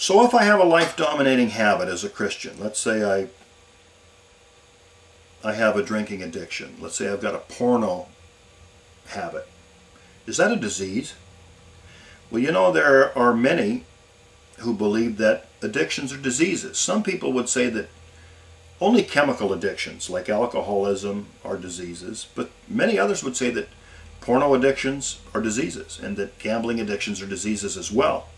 So if I have a life-dominating habit as a Christian, let's say I have a drinking addiction, let's say I've got a porno habit, is that a disease? Well, you know, there are many who believe that addictions are diseases. Some people would say that only chemical addictions like alcoholism are diseases, but many others would say that porno addictions are diseases and that gambling addictions are diseases as well.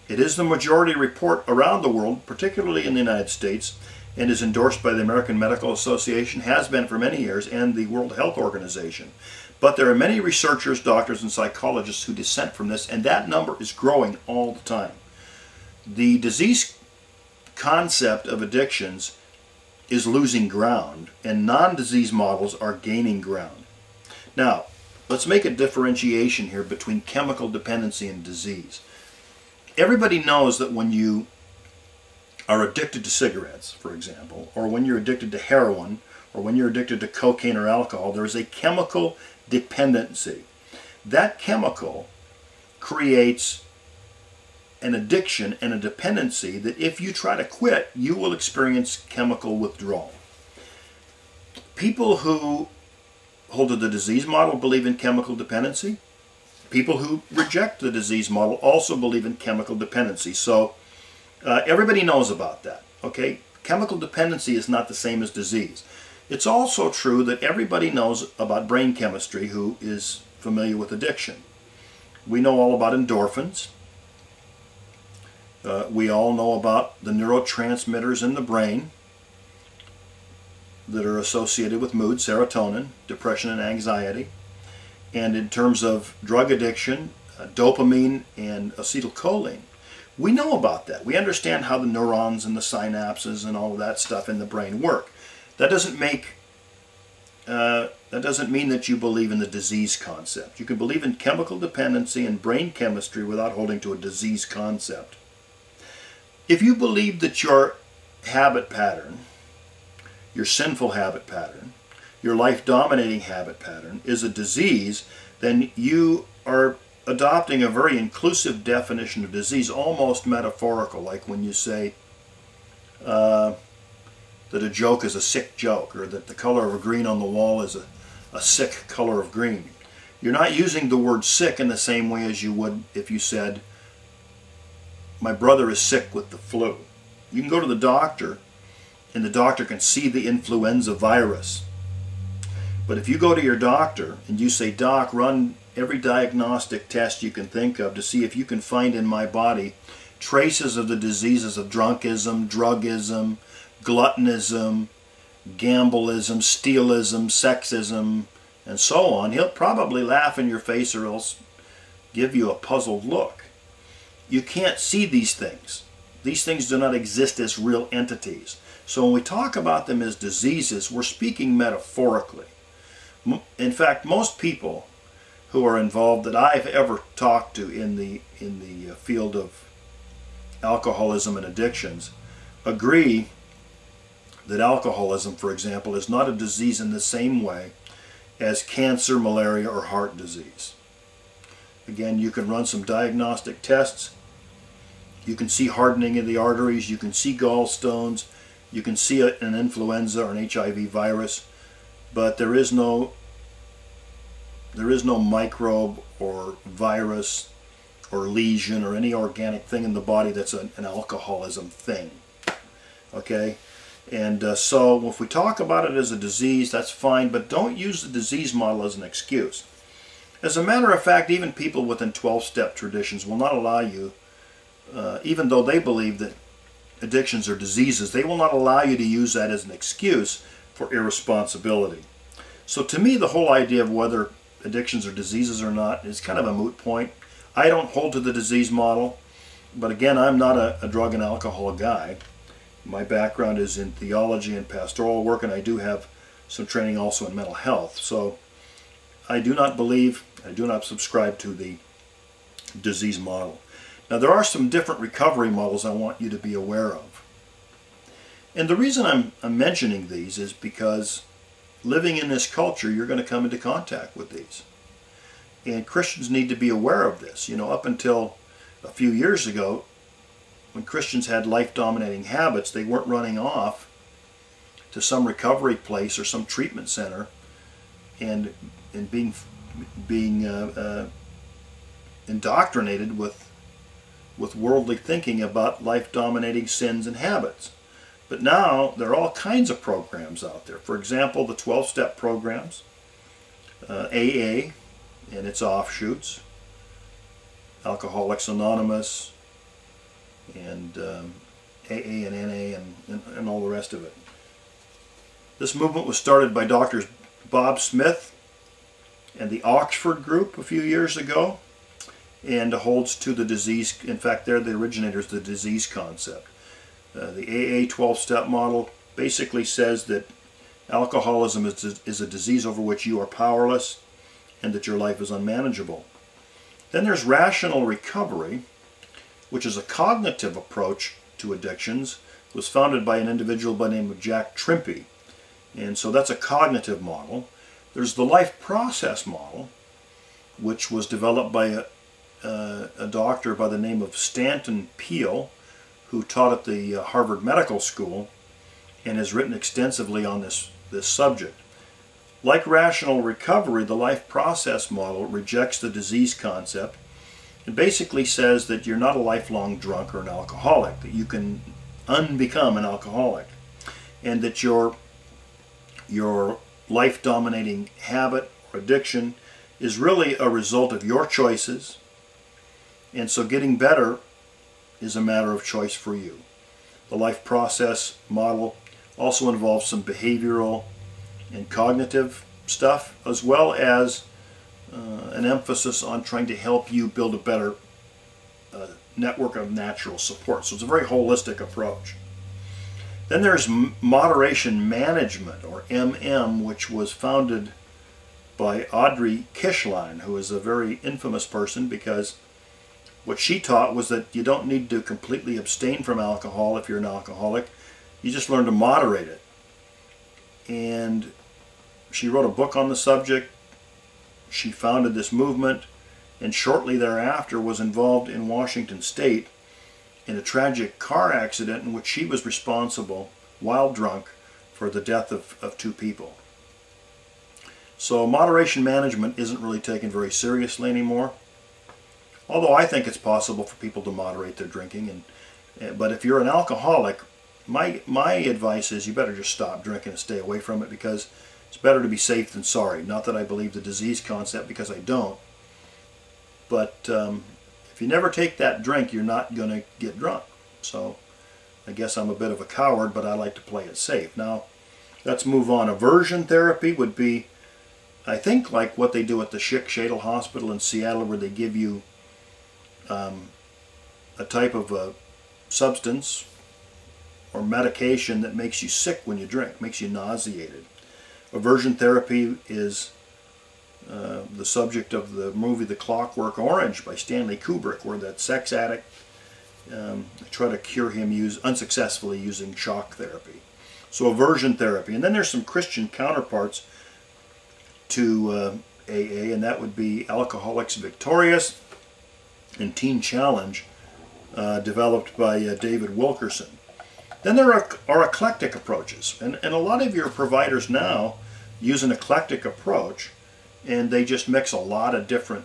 It is the majority report around the world, particularly in the United States, and is endorsed by the American Medical Association, has been for many years, and the World Health Organization. But there are many researchers, doctors, and psychologists who dissent from this, and that number is growing all the time. The disease concept of addictions is losing ground, and non-disease models are gaining ground. Now, let's make a differentiation here between chemical dependency and disease. Everybody knows that when you are addicted to cigarettes, for example, or when you're addicted to heroin, or when you're addicted to cocaine or alcohol, there is a chemical dependency. That chemical creates an addiction and a dependency that if you try to quit, you will experience chemical withdrawal. People who hold to the disease model believe in chemical dependency. People who reject the disease model also believe in chemical dependency. So everybody knows about that, okay? Chemical dependency is not the same as disease. It's also true that everybody knows about brain chemistry who is familiar with addiction. We know all about endorphins. We all know about the neurotransmitters in the brain that are associated with mood, serotonin, depression, and anxiety. And in terms of drug addiction, dopamine and acetylcholine, we know about that. We understand how the neurons and the synapses and all of that stuff in the brain work. That doesn't mean that you believe in the disease concept. You can believe in chemical dependency and brain chemistry without holding to a disease concept. If you believe that your habit pattern, your sinful habit pattern, your life-dominating habit pattern is a disease, then you are adopting a very inclusive definition of disease, almost metaphorical, like when you say that a joke is a sick joke, or that the color of green on the wall is a sick color of green. You're not using the word sick in the same way as you would if you said, my brother is sick with the flu. You can go to the doctor, and the doctor can see the influenza virus. But if you go to your doctor and you say, Doc, run every diagnostic test you can think of to see if you can find in my body traces of the diseases of drunkism, drugism, gluttonism, gambleism, stealism, sexism, and so on, he'll probably laugh in your face or else give you a puzzled look. You can't see these things. These things do not exist as real entities. So when we talk about them as diseases, we're speaking metaphorically. In fact, most people who are involved that I've ever talked to in the field of alcoholism and addictions agree that alcoholism, for example, is not a disease in the same way as cancer, malaria, or heart disease. Again, you can run some diagnostic tests. You can see hardening of the arteries. You can see gallstones. You can see an influenza or an HIV virus. But there is no microbe or virus or lesion or any organic thing in the body that's an alcoholism thing. Okay? And so if we talk about it as a disease, that's fine, but don't use the disease model as an excuse. As a matter of fact, even people within 12-step traditions will not allow you, even though they believe that addictions are diseases, they will not allow you to use that as an excuse for irresponsibility. So to me, the whole idea of whether addictions are diseases or not is kind of a moot point. I don't hold to the disease model, but again, I'm not a drug and alcohol guy. My background is in theology and pastoral work, and I do have some training also in mental health. So I do not subscribe to the disease model. Now, there are some different recovery models I want you to be aware of. And the reason I'm mentioning these is because living in this culture, you're going to come into contact with these. And Christians need to be aware of this. You know, up until a few years ago, when Christians had life-dominating habits, they weren't running off to some recovery place or some treatment center and being indoctrinated with worldly thinking about life-dominating sins and habits. But now there are all kinds of programs out there. For example, the 12-step programs, AA and its offshoots, Alcoholics Anonymous, and AA and NA and all the rest of it. This movement was started by Drs. Bob Smith and the Oxford Group a few years ago, and holds to the disease. In fact, they're the originators of the disease concept. The AA 12-step model basically says that alcoholism is a disease over which you are powerless and that your life is unmanageable. Then there's rational recovery, which is a cognitive approach to addictions. It was founded by an individual by the name of Jack Trimpey. And so that's a cognitive model. There's the life process model, which was developed by a doctor by the name of Stanton Peele, who taught at the Harvard Medical School and has written extensively on this subject. Like rational recovery, the life process model rejects the disease concept. It basically says that you're not a lifelong drunk or an alcoholic, that you can unbecome an alcoholic, and that your life-dominating habit or addiction is really a result of your choices, and so getting better is a matter of choice for you. The life process model also involves some behavioral and cognitive stuff, as well as an emphasis on trying to help you build a better network of natural support. So it's a very holistic approach. Then there's moderation management, or MM, which was founded by Audrey Kishline, who is a very infamous person because what she taught was that you don't need to completely abstain from alcohol if you're an alcoholic. You just learn to moderate it. And she wrote a book on the subject. She founded this movement, and shortly thereafter was involved in Washington State in a tragic car accident in which she was responsible, while drunk, for the death of 2 people. So moderation management isn't really taken very seriously anymore, although I think it's possible for people to moderate their drinking. But if you're an alcoholic, my advice is you better just stop drinking and stay away from it, because it's better to be safe than sorry. Not that I believe the disease concept, because I don't, but if you never take that drink, you're not going to get drunk. So I guess I'm a bit of a coward, but I like to play it safe. Now, let's move on. Aversion therapy would be, I think, like what they do at the Schick Shadle Hospital in Seattle, where they give you a type of a substance or medication that makes you sick when you drink, makes you nauseated. Aversion therapy is the subject of the movie The Clockwork Orange by Stanley Kubrick, where that sex addict tried to cure him unsuccessfully using shock therapy. So aversion therapy. And then there's some Christian counterparts to AA, and that would be Alcoholics Victorious and Teen Challenge, developed by David Wilkerson. Then there are eclectic approaches, and a lot of your providers now use an eclectic approach, and they just mix a lot of different,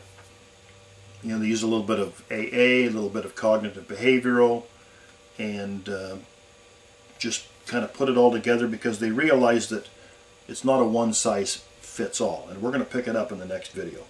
they use a little bit of AA, a little bit of cognitive behavioral, and just kind of put it all together because they realize that it's not a one-size-fits-all. And we're going to pick it up in the next video.